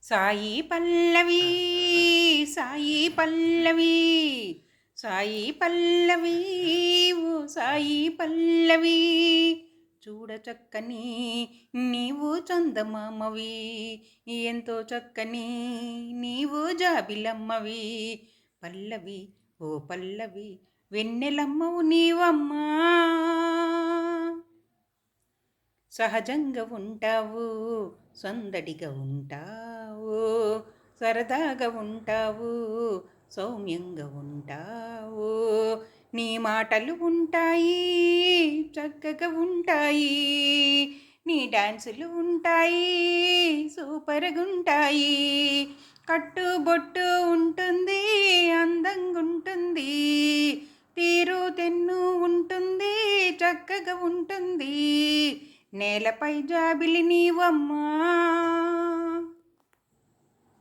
సాయి పల్లవి సాయి పల్లవి సాయి పల్లవి ఓ సాయి పల్లవి చూడ చక్కని నీవు చందమామవి ఎంతో చక్కని నీవు జాబిలమ్మవి పల్లవి ఓ పల్లవి వెన్నెలమ్మవు నీవమ్మా సహజంగా ఉంటావు సందడిగా ఉంటావు సరదాగా ఉంటావు సౌమ్యంగా ఉంటావు నీ మాటలు ఉంటాయి చక్కగా ఉంటాయి నీ డాన్సులు ఉంటాయి సూపర్గా ఉంటాయి కట్టుబొట్టు ఉంటుంది అందంగా ఉంటుంది తీరు తెన్ను ఉంటుంది చక్కగా ఉంటుంది నేలపై జాబిలి నీవమ్మా